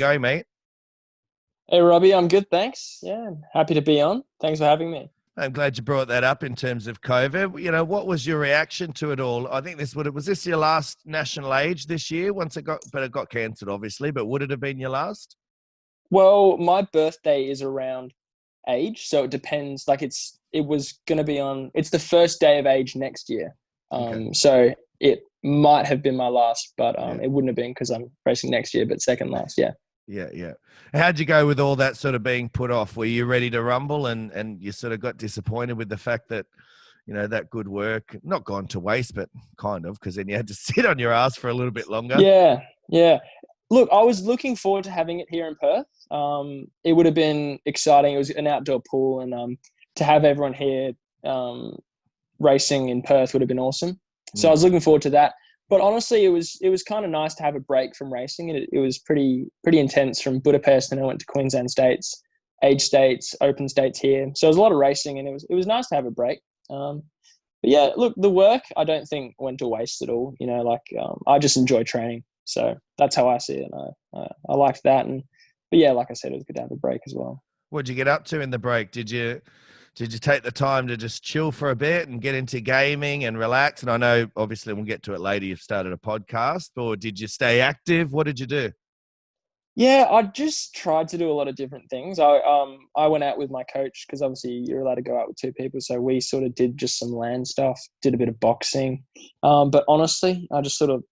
going, mate? Hey, Robbie, I'm good, thanks. Yeah, happy to be on. Thanks for having me. I'm glad you brought that up in terms of COVID. What was your reaction to it all? I think was this your last national age this year? But it got cancelled, obviously. But would it have been your last? Well, my birthday is around age, so it depends. Like it was gonna be on. It's the first day of age next year. Okay. So it might have been my last, but Yeah. it wouldn't have been because I'm racing next year, but second last. Yeah. Yeah. How'd you go with all that sort of being put off? Were you ready to rumble and you sort of got disappointed with the fact that, that good work, not gone to waste, but kind of, because then you had to sit on your ass for a little bit longer? Yeah. Look, I was looking forward to having it here in Perth. It would have been exciting. It was an outdoor pool, and to have everyone here racing in Perth would have been awesome. So I was looking forward to that. But honestly, it was kind of nice to have a break from racing. It was pretty intense from Budapest, and I went to Queensland States, age states, open states here. So it was a lot of racing, and it was nice to have a break. But yeah, look, the work I don't think went to waste at all. I just enjoy training, so that's how I see it. I liked that, but yeah, like I said, it was good to have a break as well. What'd you get up to in the break? Did you take the time to just chill for a bit and get into gaming and relax? And I know, obviously, we'll get to it later, you've started a podcast, or did you stay active? What did you do? Yeah, I just tried to do a lot of different things. I went out with my coach because obviously you're allowed to go out with two people. So we sort of did just some land stuff, did a bit of boxing. But honestly, I just sort of,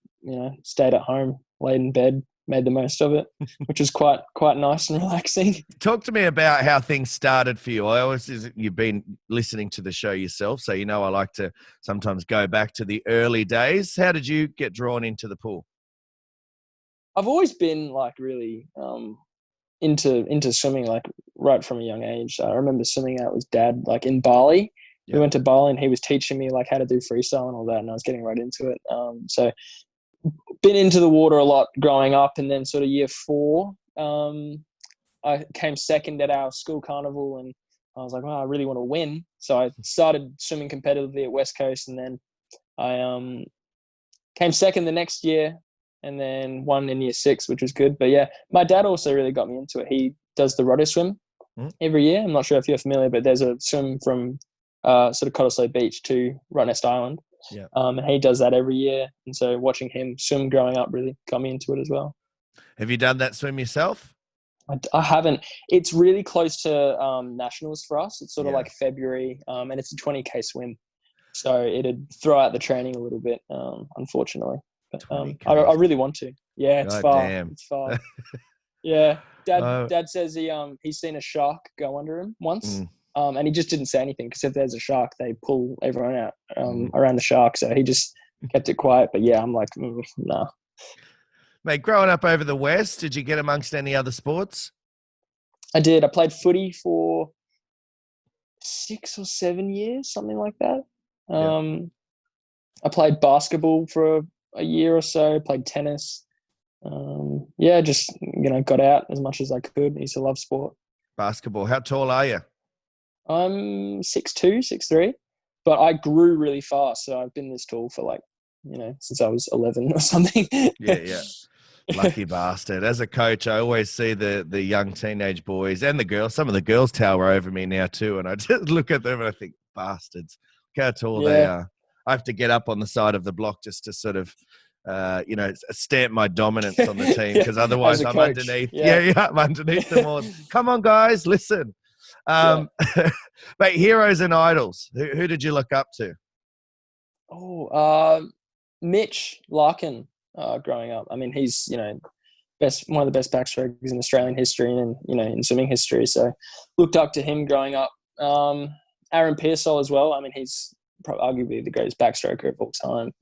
stayed at home, laid in bed, made the most of it, which is quite nice and relaxing. Talk to me about how things started for you. You've been listening to the show yourself, so I like to sometimes go back to the early days. How did you get drawn into the pool? I've always been like really into swimming, like right from a young age. I remember swimming out with Dad, like in Bali. Yeah. We went to Bali and he was teaching me like how to do freestyle and all that, and I was getting right into it. So been into the water a lot growing up, and then sort of year 4, I came second at our school carnival, and I was like, well, I really want to win. So I started swimming competitively at West Coast, and then I came second the next year, and then won in year 6, which was good. But yeah, my dad also really got me into it. He does the rudder swim every year. I'm not sure if you're familiar, but there's a swim from sort of Cottesloe Beach to Rottnest Island. Yeah. And he does that every year. And so watching him swim growing up really got me into it as well. Have you done that swim yourself? I haven't. It's really close to nationals for us. It's sort of like February, and it's a 20K swim. So it'd throw out the training a little bit, unfortunately. But I really want to. Yeah, it's far. Damn. It's far. Yeah. Dad says he's seen a shark go under him once. And he just didn't say anything because if there's a shark, they pull everyone out around the shark. So he just kept it quiet. But yeah, I'm like, nah. Mate, growing up over the West, did you get amongst any other sports? I did. I played footy for 6 or 7 years, something like that. I played basketball for a year or so, played tennis. Just, got out as much as I could. I used to love sport. Basketball. How tall are you? I'm 6'2", 6'3", but I grew really fast. So I've been this tall for since I was 11 or something. Yeah. Lucky bastard. As a coach, I always see the young teenage boys and the girls. Some of the girls tower over me now too. And I just look at them and I think, bastards, look how tall they are. I have to get up on the side of the block just to sort of, stamp my dominance on the team because otherwise I'm coach. Underneath. Yeah, I'm underneath them all. Come on, guys, listen. Mate, heroes and idols. Who did you look up to? Mitch Larkin. Growing up, I mean, he's one of the best backstrokers in Australian history and in swimming history. So looked up to him growing up. Aaron Pearsall as well. I mean, he's arguably the greatest backstroker of all time.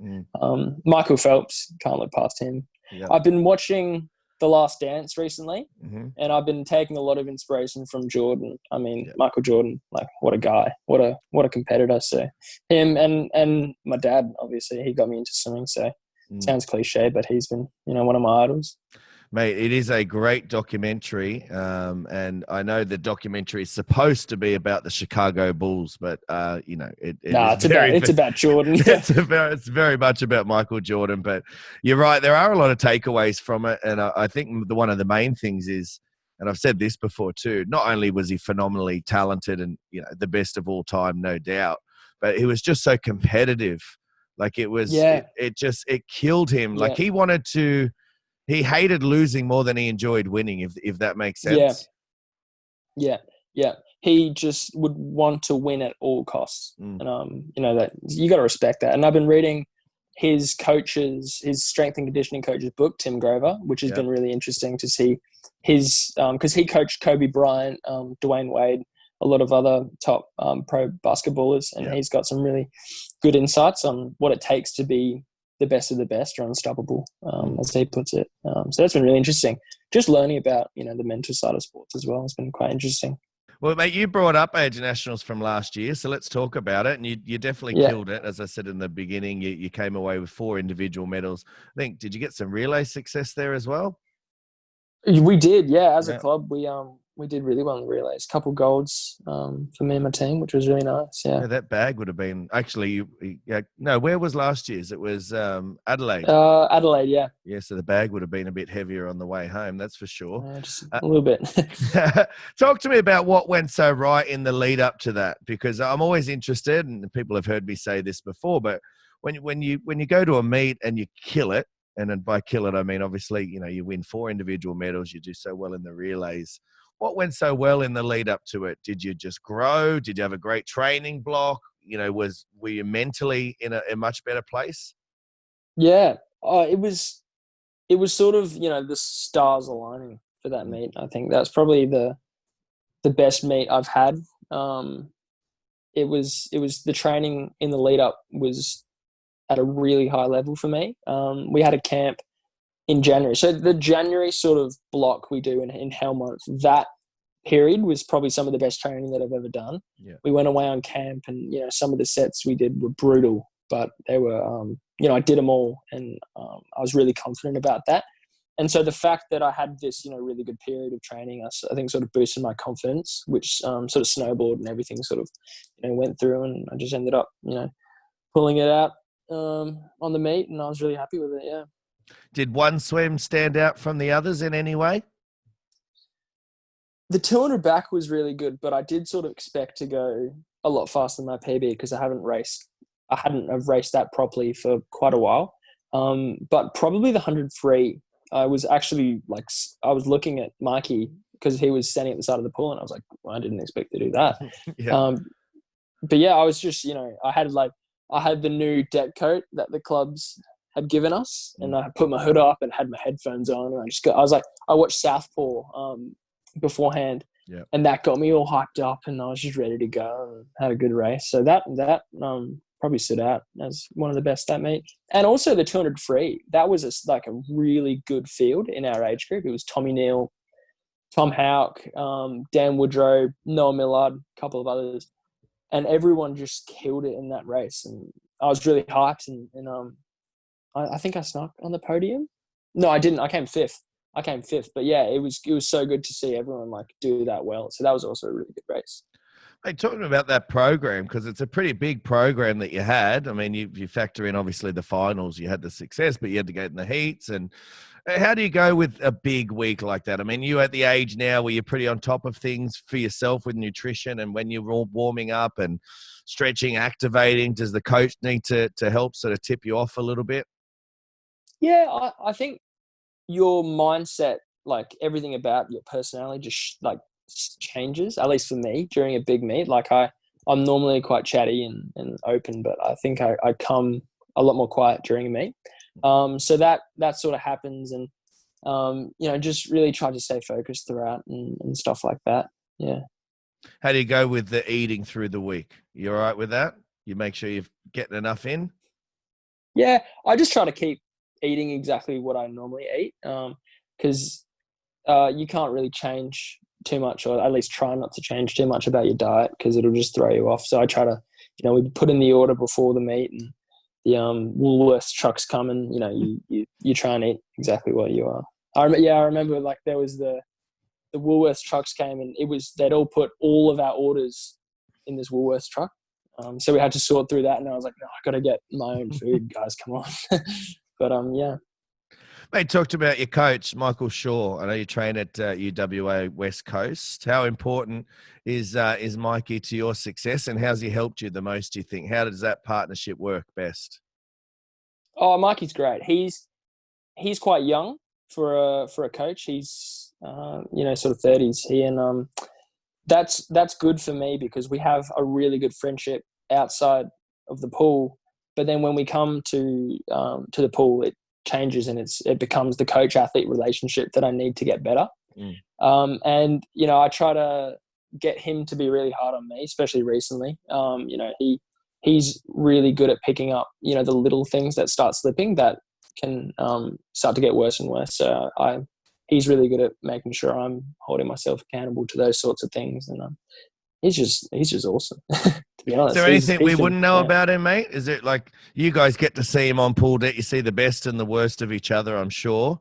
Michael Phelps, can't look past him. Yep. I've been watching The Last Dance recently, and I've been taking a lot of inspiration from Jordan. I mean, Michael Jordan, like what a guy, what a competitor. So him and my dad, obviously, he got me into swimming. So sounds cliche, but he's been, one of my idols. Mate, it is a great documentary, and I know the documentary is supposed to be about the Chicago Bulls, but it Nah, is very, it's about Jordan. it's very much about Michael Jordan. But you're right, there are a lot of takeaways from it, and I think one of the main things is, and I've said this before too, not only was he phenomenally talented and the best of all time, no doubt, but he was just so competitive. Like Yeah, it killed him. Like yeah, he hated losing more than he enjoyed winning, if that makes yeah, sense. yeah, yeah. He just would want to win at all costs, Mm. and that you got to respect that. And I've been reading his strength and conditioning coach's book, Tim Grover, which has Yeah. been really interesting to see his because he coached Kobe Bryant, Dwayne Wade, a lot of other top pro basketballers, and Yeah. he's got some really good insights on what it takes to be the best of the best or unstoppable, as he puts it. So that's been really interesting. Just learning about the mental side of sports as well has been quite interesting. Well, mate, you brought up Age Nationals from last year, so let's talk about it. And you definitely Yeah, killed it. As I said in the beginning, you came away with 4 individual medals. I think, did you get some relay success there as well? we did. Yeah, as a Yeah. club, we did really well in the relays. A couple golds for me and my team, which was really nice. Yeah. Yeah, that bag would have been actually. No, where was last year's? It was Adelaide. Adelaide, yeah. Yeah, so the bag would have been a bit heavier on the way home. That's for sure. Just a little bit. Talk to me about what went so right in the lead up to that, because I'm always interested, and people have heard me say this before, but when you go to a meet and you kill it, and then by kill it I mean obviously you win 4 individual medals, you do so well in the relays. What went so well in the lead up to it? Did you just grow? Did you have a great training block? Were you mentally in a much better place? Yeah. It was sort of the stars aligning for that meet. I think that's probably the best meet I've had. It was the training in the lead up was at a really high level for me. We had a camp in January, so the January sort of block we do in Helmont, that period was probably some of the best training that I've ever done. Yeah. We went away on camp, and some of the sets we did were brutal, but they were I did them all, and I was really confident about that. And so the fact that I had this really good period of training, I think sort of boosted my confidence, which sort of snowballed, and everything sort of went through, and I just ended up pulling it out on the meet, and I was really happy with it. Yeah. Did one swim stand out from the others in any way? The 200 back was really good, but I did sort of expect to go a lot faster than my PB because I hadn't raced that properly for quite a while. But probably the 100 free, I was actually I was looking at Mikey because he was standing at the side of the pool, and I was like, well, I didn't expect to do that. Yeah. But yeah, I was just, I had the new deck coat that the clubs had given us, and I put my hood up and had my headphones on, and I watched Southpaw beforehand, and that got me all hyped up, and I was just ready to go and had a good race. So that probably stood out as one of the best that meet. And also the 200 free, that was a really good field in our age group. It was Tommy Neal, Tom Houck, Dan Woodrow, Noah Millard, a couple of others, and everyone just killed it in that race. And I was really hyped, and I think I snuck on the podium. No, I didn't. I came fifth. But yeah, it was so good to see everyone do that well. So that was also a really good race. Hey, talking about that program, because it's a pretty big program that you had. I mean, you factor in obviously the finals, you had the success, but you had to get in the heats. And how do you go with a big week like that? I mean, you at the age now where you're pretty on top of things for yourself with nutrition, and when you're all warming up and stretching, activating, does the coach need to help sort of tip you off a little bit? Yeah, I think your mindset, everything about your personality just changes, at least for me, during a big meet. I'm normally quite chatty and open, but I think I come a lot more quiet during a meet. So that sort of happens, and just really try to stay focused throughout and stuff like that. Yeah. How do you go with the eating through the week? You all right with that? You make sure you're getting enough in? Yeah, I just try to keep eating exactly what I normally eat, because you can't really change too much, or at least try not to change too much about your diet, because it'll just throw you off. So I try to, we put in the order before the meet, and the Woolworths trucks come, and you try and eat exactly what you are I remember like there was the Woolworths trucks came and they'd all put all of our orders in this Woolworths truck. So we had to sort through that, and I was like, no, I got to get my own food, guys, come on. But yeah. Mate, talked about your coach, Michael Shaw. I know you train at UWA West Coast. How important is Mikey to your success, and how's he helped you the most, do you think? How does that partnership work best? Oh, Mikey's great. He's quite young for a coach. He's sort of 30s. That's good for me because we have a really good friendship outside of the pool. But then when we come to the pool, it changes and it becomes the coach athlete relationship that I need to get better. And I try to get him to be really hard on me, especially recently. He's really good at picking up the little things that start slipping that can start to get worse and worse. So he's really good at making sure I'm holding myself accountable to those sorts of things, and he's just awesome. To be honest, is there anything we wouldn't know about him, mate? Is it like you guys get to see him on pool deck? You see the best and the worst of each other, I'm sure.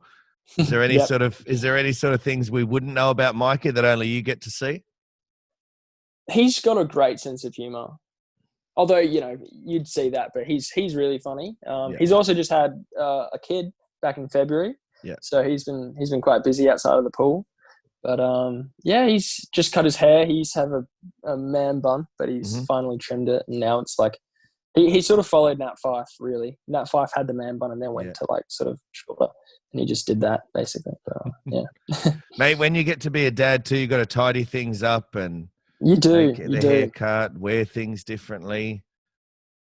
Is there any sort of things we wouldn't know about Mikey that only you get to see? He's got a great sense of humor. Although you'd see that, but he's really funny. He's also just had a kid back in February. Yeah. So he's been quite busy outside of the pool. But he's just cut his hair. He used to have a man bun, but he's finally trimmed it, and now it's like he sort of followed Nat Fyfe, really. Nat Fyfe had the man bun and then went to like sort of shorter, and he just did that basically. But, Mate, when you get to be a dad too, you got to tidy things up and you do the haircut, wear things differently.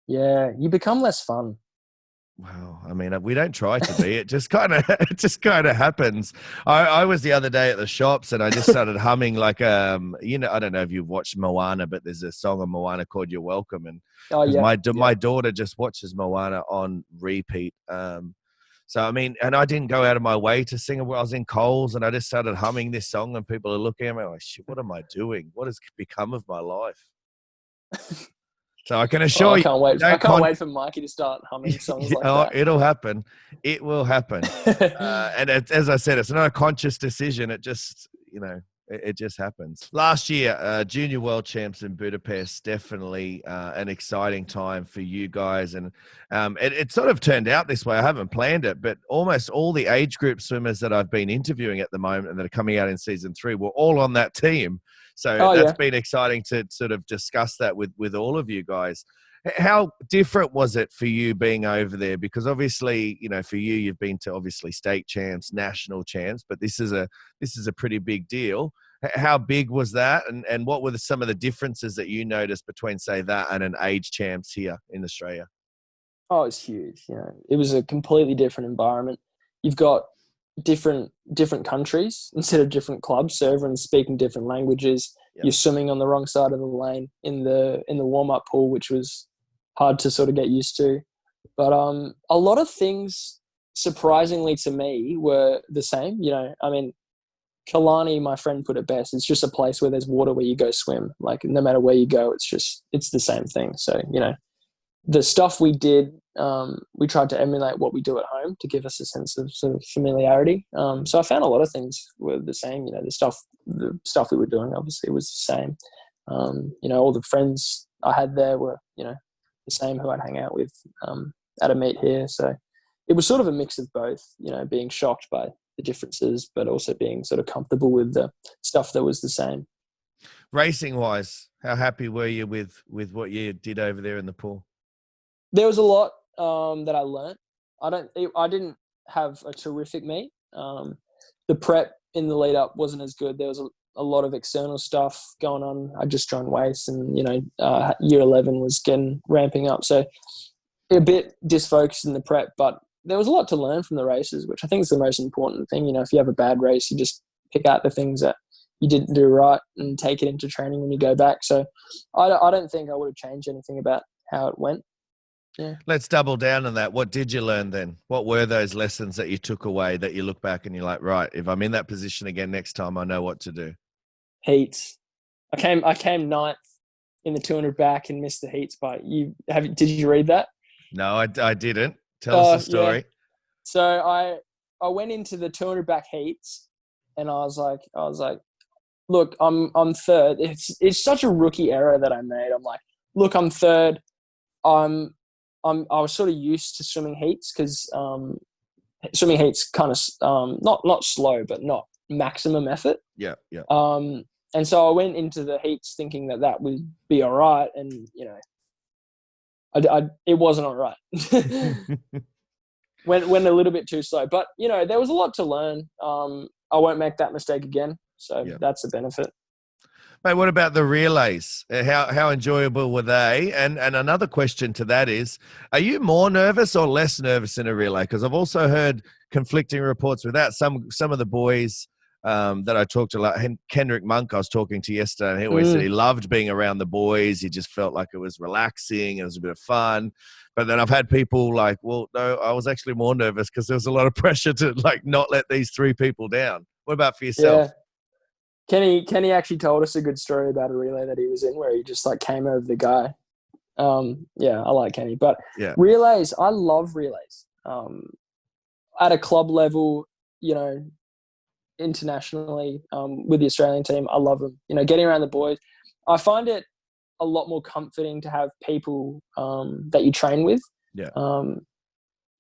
Yeah, you become less fun. Wow. I mean, we don't try to be. It just kind of happens. I was the other day at the shops and I just started humming like, I don't know if you've watched Moana, but there's a song of Moana called Youre Welcome. And my daughter just watches Moana on repeat. So, I mean, and I didn't go out of my way to sing it. I was in Coles and I just started humming this song and people are looking at me like, shit, what am I doing? What has become of my life? So I can assure you, I can't wait for Mikey to start humming songs like that. It'll happen. It will happen. And as I said, it's not a conscious decision. It just, it just happens. Last year, Junior World Champs in Budapest, definitely an exciting time for you guys. And it sort of turned out this way. I haven't planned it, but almost all the age group swimmers that I've been interviewing at the moment and that are coming out in season 3 were all on that team. So that's been exciting to sort of discuss that with all of you guys. How different was it for you being over there? Because obviously, for you, you've been to obviously state champs, national champs, but this is a pretty big deal. How big was that? And what were some of the differences that you noticed between, say, that and an age champs here in Australia? Oh, it's huge. It was a completely different environment. You've got different countries instead of different clubs, so everyone's speaking different languages. You're swimming on the wrong side of the lane in the warm-up pool, which was hard to sort of get used to. But a lot of things, surprisingly to me, were the same. I mean, Kalani, my friend, put it best. It's just a place where there's water where you go swim. Like, no matter where you go, it's the same thing. So, the stuff we did, we tried to emulate what we do at home to give us a sense of sort of familiarity. So I found a lot of things were the same. The stuff we were doing obviously was the same. All the friends I had there were, the same who I'd hang out with at a meet here. So it was sort of a mix of both, being shocked by the differences, but also being sort of comfortable with the stuff that was the same. Racing wise, how happy were you with what you did over there in the pool? There was a lot that I learnt. I didn't have a terrific meet. The prep in the lead up wasn't as good. There was a lot of external stuff going on. I just joined WACE and, year 11 was ramping up. So a bit disfocused in the prep, but there was a lot to learn from the races, which I think is the most important thing. If you have a bad race, you just pick out the things that you didn't do right and take it into training when you go back. So I don't think I would have changed anything about how it went. Yeah. Let's double down on that. What did you learn then? What were those lessons that you took away that you look back and you're like, right, if I'm in that position again next time, I know what to do? Heats. I came ninth in the 200 back and missed the heats. But did you read that? No, I didn't. Tell us the story. Yeah. So I went into the 200 back heats, and I was like, look, I'm third. It's such a rookie error that I made. I'm like, look, I'm third. I was sort of used to swimming heats because swimming heats kind of not slow, but not maximum effort. Yeah. And so I went into the heats thinking that would be all right, and it wasn't all right. went a little bit too slow, but there was a lot to learn. I won't make that mistake again, so that's a benefit. Mate, what about the relays? How enjoyable were they? And another question to that is, are you more nervous or less nervous in a relay? Because I've also heard conflicting reports with that. Some of the boys that I talked to, like Kendrick Monk, I was talking to yesterday, and he always said he loved being around the boys. He just felt like it was relaxing. It was a bit of fun. But then I've had people like, well, no, I was actually more nervous because there was a lot of pressure to like not let these three people down. What about for yourself? Yeah. Kenny actually told us a good story about a relay that he was in where he just like came over the guy. I like Kenny, but relays, I love relays. At a club level, internationally, with the Australian team, I love them. Getting around the boys, I find it a lot more comforting to have people that you train with. Yeah.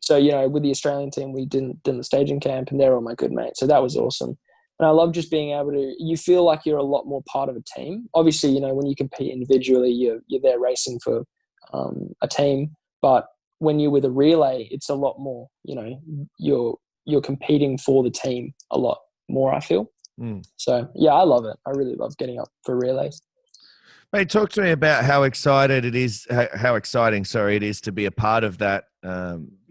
So with the Australian team, we did the staging camp, and they're all my good mates. So that was awesome. And I love just being able to, you feel like you're a lot more part of a team. Obviously, when you compete individually, you're there racing for a team. But when you're with a relay, it's a lot more, you're competing for the team a lot more, I feel. So, I love it. I really love getting up for relays. Mate, talk to me about how exciting it is to be a part of that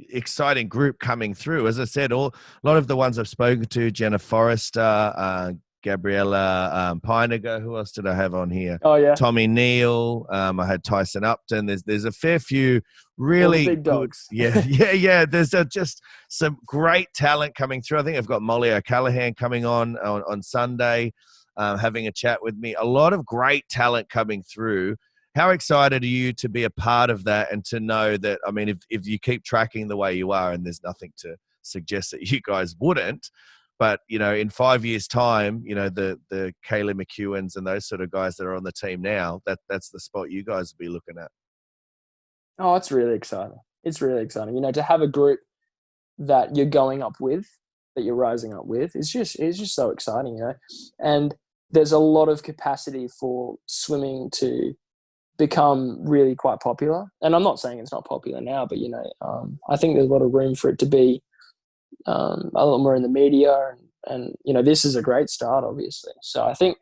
exciting group coming through. As I said, a lot of the ones I've spoken to, Jenna Forrester, Gabriella Pinegar, who else did I have on here? Oh, yeah. Tommy Neal. I had Tyson Upton. There's a fair few really big dogs. Yeah. There's just some great talent coming through. I think I've got Molly O'Callaghan coming on Sunday. Having a chat with me. A lot of great talent coming through. How excited are you to be a part of that and to know that, I mean, if you keep tracking the way you are, and there's nothing to suggest that you guys wouldn't, but, in 5 years' time, the Kaylee McEwens and those sort of guys that are on the team now, that's the spot you guys will be looking at. Oh, it's really exciting. It's really exciting. To have a group that you're going up with, that you're rising up with, it's just so exciting, and there's a lot of capacity for swimming to become really quite popular. And I'm not saying it's not popular now, but I think there's a lot of room for it to be a lot more in the media, and this is a great start, obviously. So I think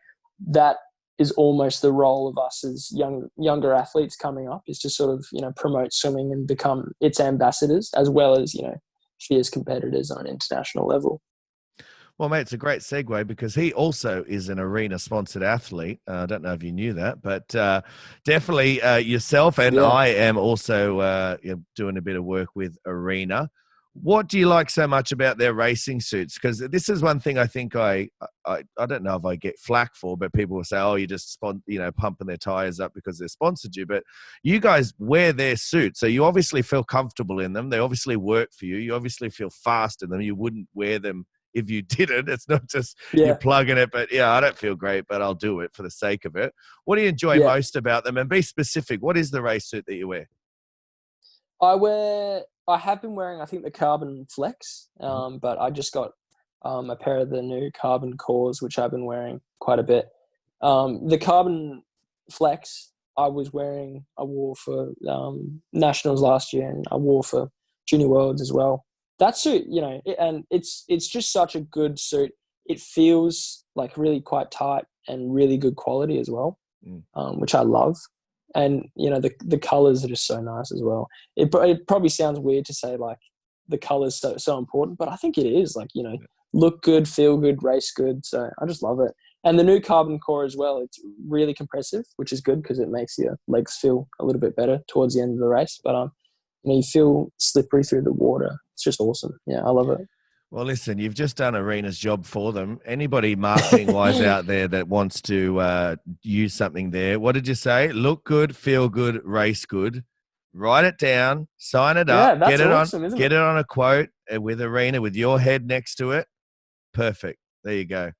that is almost the role of us as younger athletes coming up, is to sort of promote swimming and become its ambassadors, as well as fierce competitors on an international level. Well, mate, it's a great segue because he also is an Arena-sponsored athlete. I don't know if you knew that, but definitely yourself and I am also doing a bit of work with Arena. What do you like so much about their racing suits? Because this is one thing I think I don't know if I get flack for, but people will say, oh, you're just pumping their tires up because they're sponsored you. But you guys wear their suits, so you obviously feel comfortable in them. They obviously work for you. You obviously feel fast in them. You wouldn't wear them if you didn't. It's not just you're plugging it, but I don't feel great, but I'll do it for the sake of it. What do you enjoy most about them? And be specific. What is the race suit that you wear? I have been wearing, I think, the Carbon Flex, but I just got a pair of the new Carbon Cores, which I've been wearing quite a bit. The Carbon Flex I wore for Nationals last year, and I wore for Junior Worlds as well. That suit, and it's just such a good suit. It feels like really quite tight and really good quality as well, which I love. And, the colors are just so nice as well. It probably sounds weird to say, like, the colors so important, but I think it is. Like, look good, feel good, race good. So I just love it. And the new Carbon Core as well, it's really compressive, which is good because it makes your legs feel a little bit better towards the end of the race. But, you feel slippery through the water. It's just awesome. Yeah, I love it. Well, listen, you've just done Arena's job for them. Anybody marketing-wise out there that wants to use something there, what did you say? Look good, feel good, race good. write it down, sign it Yeah, up, that's awesome, isn't get it? it on a quote with Arena with your head next to it. Perfect. There you go.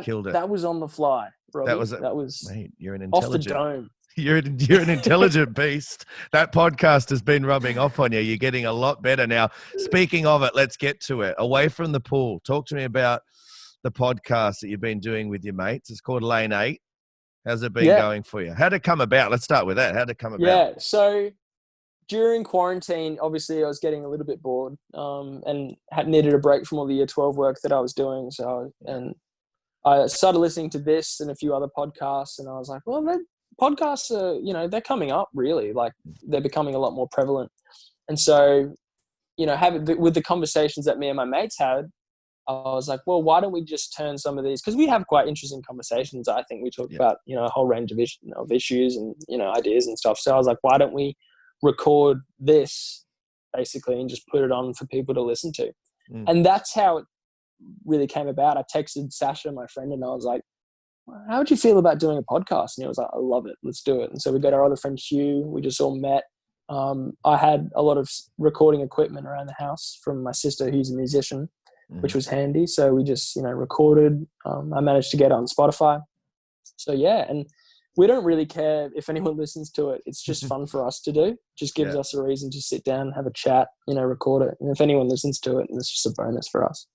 Killed it. That was on the fly, That Robbie. was That was mate, you're an off the intelligent. dome. You're an intelligent beast. That podcast has been rubbing off on you. You're getting a lot better now. Speaking of it, let's get to it. Away from the pool, talk to me about the podcast that you've been doing with your mates. It's called Lane 8. How's it been going for you? How'd it come about? Let's start with that. How'd it come about? Yeah, so during quarantine, obviously I was getting a little bit bored and had needed a break from all the year 12 work that I was doing. And I started listening to this and a few other podcasts, and I was like, well, podcasts are, they're coming up really, like they're becoming a lot more prevalent. And so, with the conversations that me and my mates had, I was like, well, why don't we just turn some of these, because we have quite interesting conversations. I think we talk about, a whole range of issues and, ideas and stuff. So I was like, why don't we record this basically and just put it on for people to listen to? And that's how it really came about. I texted Sasha, my friend, and I was like, how would you feel about doing a podcast? And he was like, I love it. Let's do it. And so we got our other friend Hugh. We just all met. I had a lot of recording equipment around the house from my sister, who's a musician, which was handy. So we just, recorded. I managed to get it on Spotify. So yeah, and we don't really care if anyone listens to it. It's just fun for us to do. Just gives us a reason to sit down, have a chat, record it. And if anyone listens to it, it's just a bonus for us.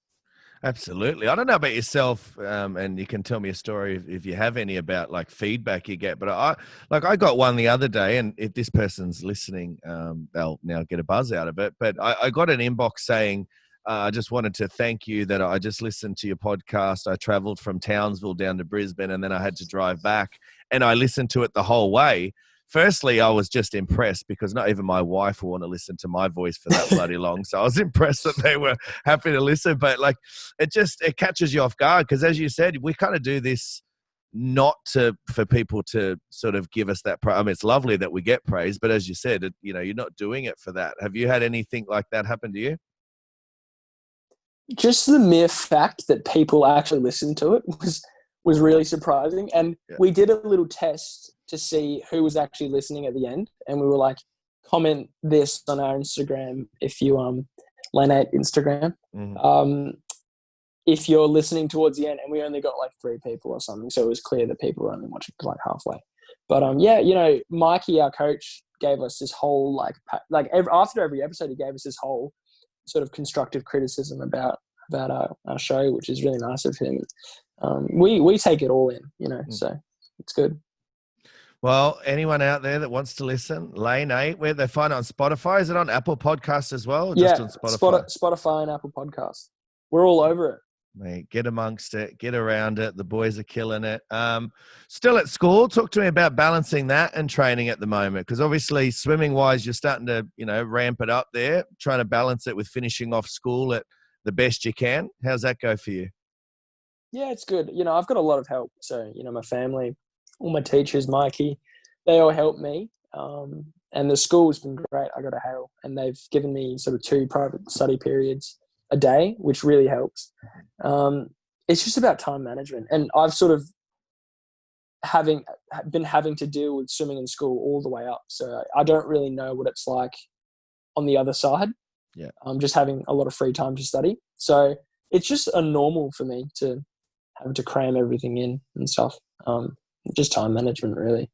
Absolutely. I don't know about yourself, and you can tell me a story if you have any about like feedback you get. But I got one the other day, and if this person's listening, they'll now get a buzz out of it. But I got an inbox saying, I just wanted to thank you that I just listened to your podcast. I traveled from Townsville down to Brisbane, and then I had to drive back, and I listened to it the whole way. Firstly, I was just impressed because not even my wife will want to listen to my voice for that bloody long. So I was impressed that they were happy to listen. But like, it catches you off guard because, as you said, we kind of do this not for people to sort of give us that. I mean, it's lovely that we get praise, but as you said, you're not doing it for that. Have you had anything like that happen to you? Just the mere fact that people actually listened to it was really surprising. And we did a little test to see who was actually listening at the end. And we were like, comment this on our Instagram if you Lane 8 Instagram. If you're listening towards the end, and we only got like 3 people or something. So it was clear that people were only watching like halfway. But Mikey, our coach, gave us this whole after every episode, he gave us this whole sort of constructive criticism about our show, which is really nice of him. We take it all in, so it's good. Well, anyone out there that wants to listen, Lane 8, where they find it on Spotify? Is it on Apple Podcasts as well? Or just on Spotify? Spotify and Apple Podcasts. We're all over it. Mate, get amongst it, get around it. The boys are killing it. Still at school, talk to me about balancing that and training at the moment, because obviously swimming wise, you're starting to, ramp it up there, trying to balance it with finishing off school at the best you can. How's that go for you? Yeah, it's good. I've got a lot of help. So, my family, all my teachers, Mikey, they all help me. And the school's been great. I got a hail, and they've given me sort of 2 private study periods a day, which really helps. It's just about time management. And I've sort of been having to deal with swimming in school all the way up. So I don't really know what it's like on the other side. Yeah. I'm just having a lot of free time to study. So it's just a normal for me to have to cram everything in and stuff. Just time management, really.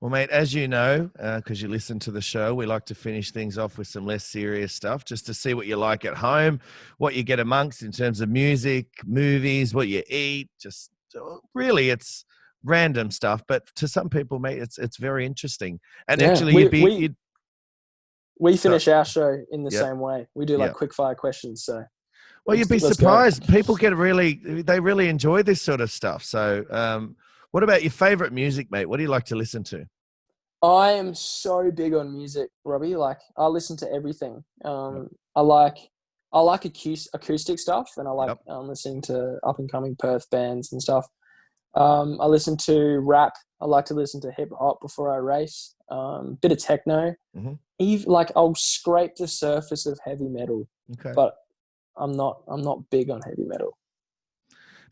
Well, mate, as you know, because you listen to the show, we like to finish things off with some less serious stuff just to see what you like at home, what you get amongst in terms of music, movies, what you eat. Just really, it's random stuff. But to some people, mate, it's very interesting. And actually, we finish our show in the same way. We do like quickfire questions. So, well, you'd be surprised. People they really enjoy this sort of stuff. So, what about your favorite music, mate? What do you like to listen to? I am so big on music, Robbie. Like, I listen to everything. I like acoustic stuff, and I like listening to up and coming Perth bands and stuff. I listen to rap. I like to listen to hip hop before I race. Bit of techno. I'll scrape the surface of heavy metal, but I'm not big on heavy metal.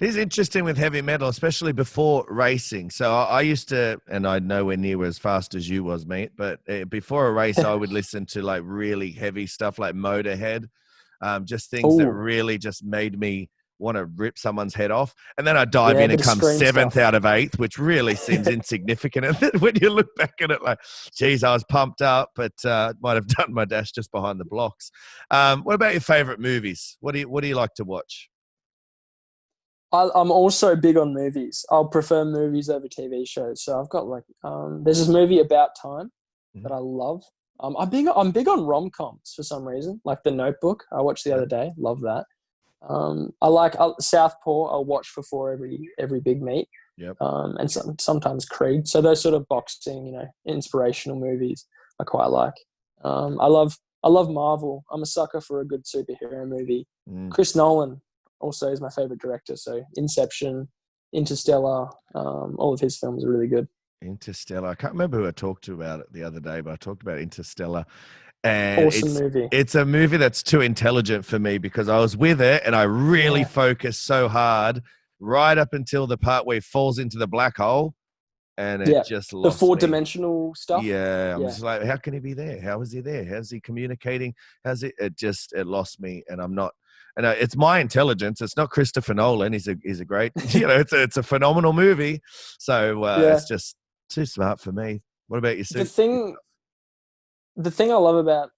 It is interesting with heavy metal, especially before racing. So I used to, and I nowhere near as fast as you was, mate, but before a race, I would listen to like really heavy stuff like Motorhead, just things that Oh, really just made me want to rip someone's head off. And then I dive yeah, a in and bit of come scream seventh stuff. out of eighth, which really seems insignificant. And then when you look back at it, like, geez, I was pumped up, but might have done my dash just behind the blocks. What about your favorite movies? What do you like to watch? I'm also big on movies. I'll prefer movies over TV shows. So I've got like there's this movie About Time that I love. I'm big on rom-coms for some reason, like The Notebook. I watched the other day. Love that. I like Southpaw. I'll watch before every big meet. Yep. And sometimes Creed. So those sort of boxing, inspirational movies I quite like. I love Marvel. I'm a sucker for a good superhero movie. Chris Nolan also is my favorite director. So Inception, Interstellar, all of his films are really good. Interstellar. I can't remember who I talked to about it the other day, but I talked about Interstellar. And Awesome movie. It's a movie that's too intelligent for me because I was with it and I really focused so hard right up until the part where he falls into the black hole and it just The lost me. 4-dimensional stuff. Yeah, I'm just like, how can he be there? How is he there? How's he communicating? It lost me, and I'm not. And it's my intelligence. It's not Christopher Nolan. He's a great. It's a phenomenal movie. So it's just too smart for me. What about you, Sue? The thing I love about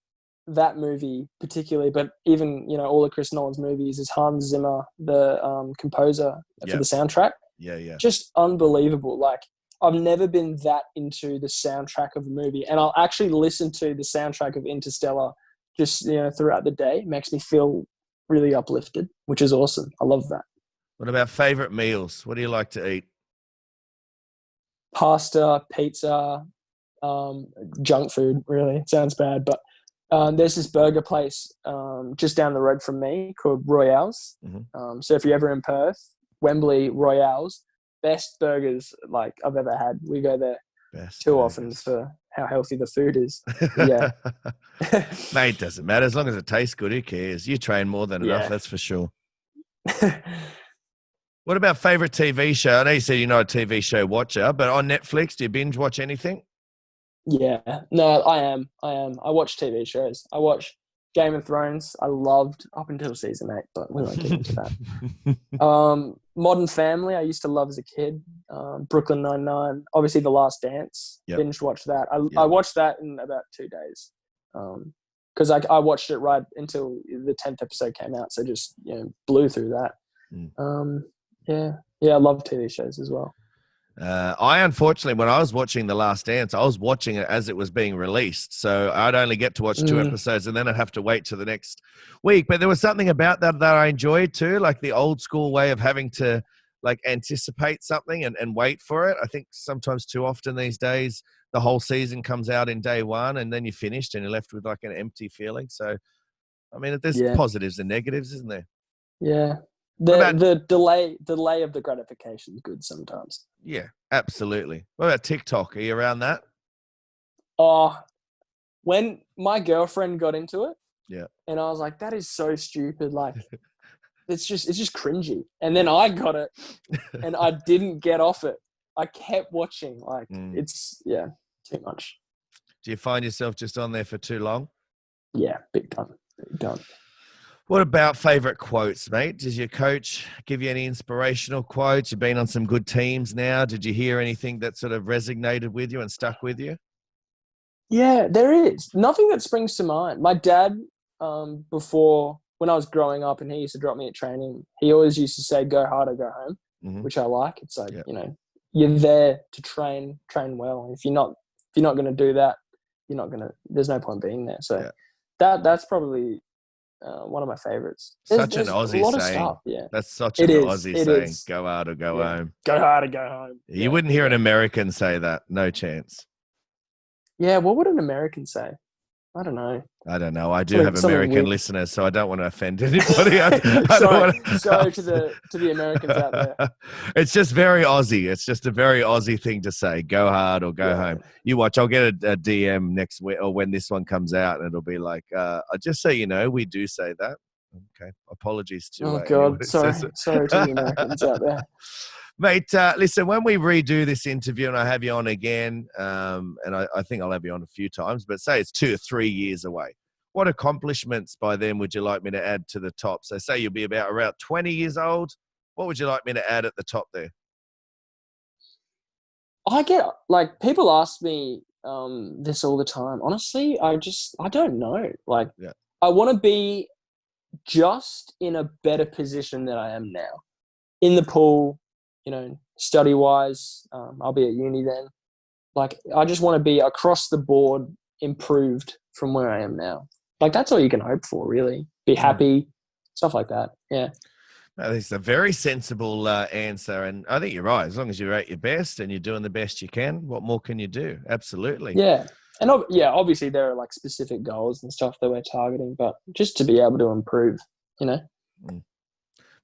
that movie particularly, but even all of Chris Nolan's movies, is Hans Zimmer, the composer for the soundtrack. Yeah. Just unbelievable. Like, I've never been that into the soundtrack of a movie, and I'll actually listen to the soundtrack of Interstellar just throughout the day. It makes me feel really uplifted, which is awesome. I love that. What about favorite meals? What do you like to eat? Pasta, pizza, junk food. Really, it sounds bad, but there's this burger place just down the road from me called Royale's. So if you're ever in Perth, Wembley, Royale's, best burgers like I've ever had. We go there often for how healthy the food is. Yeah. Mate, doesn't matter. As long as it tastes good, who cares? You train more than enough, that's for sure. What about favorite TV show? I know you said you're not a TV show watcher, but on Netflix, do you binge watch anything? Yeah. No, I am. I watch TV shows. I watch Game of Thrones. I loved up until season 8, but we won't get into that. Modern Family, I used to love as a kid. Brooklyn Nine-Nine, obviously The Last Dance. Binge watched that. I watched that in about 2 days because I watched it right until the 10th episode came out. So just blew through that. I love TV shows as well. I unfortunately, when I was watching The Last Dance, I was watching it as it was being released. So I'd only get to watch 2 episodes and then I'd have to wait till the next week. But there was something about that I enjoyed too, like the old school way of having to like anticipate something and wait for it. I think sometimes too often these days, the whole season comes out in day one and then you're finished and you're left with like an empty feeling. So, I mean, there's positives and negatives, isn't there? Yeah. The delay of the gratification is good sometimes. Yeah, absolutely. What about TikTok? Are you around that? Oh, when my girlfriend got into it, and I was like, that is so stupid. Like, it's just cringy. And then I got it, and I didn't get off it. I kept watching. Like, it's too much. Do you find yourself just on there for too long? Yeah, big time. What about favorite quotes, mate? Does your coach give you any inspirational quotes? You've been on some good teams now. Did you hear anything that sort of resonated with you and stuck with you? Yeah, there is. Nothing that springs to mind. My dad, before, when I was growing up and he used to drop me at training, he always used to say, go hard or go home, which I like. It's like, you're there to train well. If you're not going to do that, there's no point being there. So that's probably one of my favorites. Such an Aussie saying. Stuff, yeah. That's such an Aussie saying. Go hard or go home. Go hard or go home. You wouldn't hear an American say that. No chance. Yeah, what would an American say? I don't know. I do have American listeners, so I don't want to offend anybody. Sorry to the Americans out there. It's just very Aussie. It's just a very Aussie thing to say. Go hard or go home. You watch. I'll get a DM next week or when this one comes out, and it'll be like, just so you know, we do say that. Okay. Apologies to Oh anyone God, who says sorry to the Americans out there. Mate, listen, when we redo this interview and I have you on again, and I think I'll have you on a few times, but say it's 2 or 3 years away, what accomplishments by then would you like me to add to the top? So say you'll be about around 20 years old. What would you like me to add at the top there? I get like people ask me this all the time. Honestly, I don't know. Like Yeah. I want to be just in a better position than I am now. In the pool, study wise, I'll be at uni then. Like I just want to be across the board improved from where I am now. Like that's all you can hope for, really. Be happy, stuff like that. Yeah. That's a very sensible answer, and I think you're right. As long as you're at your best and you're doing the best you can, what more can you do? Absolutely. Yeah. And obviously there are like specific goals and stuff that we're targeting, but just to be able to improve, you know.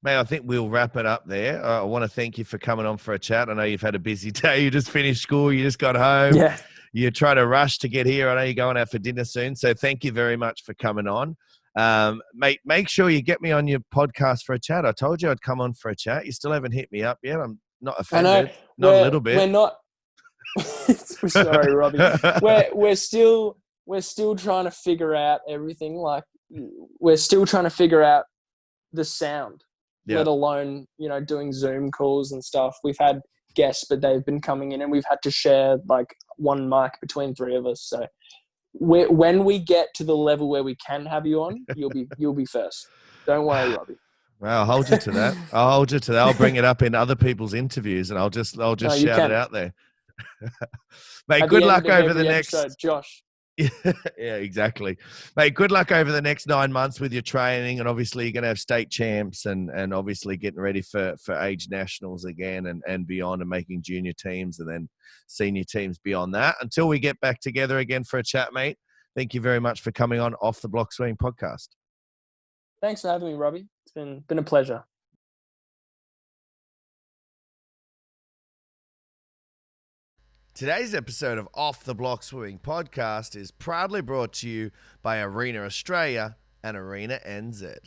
Mate, I think we'll wrap it up there. I want to thank you for coming on for a chat. I know you've had a busy day. You just finished school. You just got home. Yeah. You're trying to rush to get here. I know you're going out for dinner soon. So thank you very much for coming on. Mate, make sure you get me on your podcast for a chat. I told you I'd come on for a chat. You still haven't hit me up yet. I'm not I know. offended. Not a little bit. We're not. Sorry, Robbie. We're still trying to figure out everything. Like we're still trying to figure out the sound, let alone doing Zoom calls and stuff. We've had guests, but they've been coming in, and we've had to share like one mic between three of us. So when we get to the level where we can have you on, you'll be first. Don't worry, Robbie. Well, I'll hold you to that. I'll bring it up in other people's interviews, and I'll just shout it out there. Mate, good luck over the next episode, Josh. Yeah, exactly. Mate, good luck over the next 9 months with your training, and obviously you're going to have state champs and obviously getting ready for age nationals again and beyond, and making junior teams and then senior teams beyond that. Until we get back together again for a chat, mate, thank you very much for coming on Off the Block Swing podcast. Thanks for having me, Robbie. It's been a pleasure. Today's episode of Off the Block Swimming Podcast is proudly brought to you by Arena Australia and Arena NZ.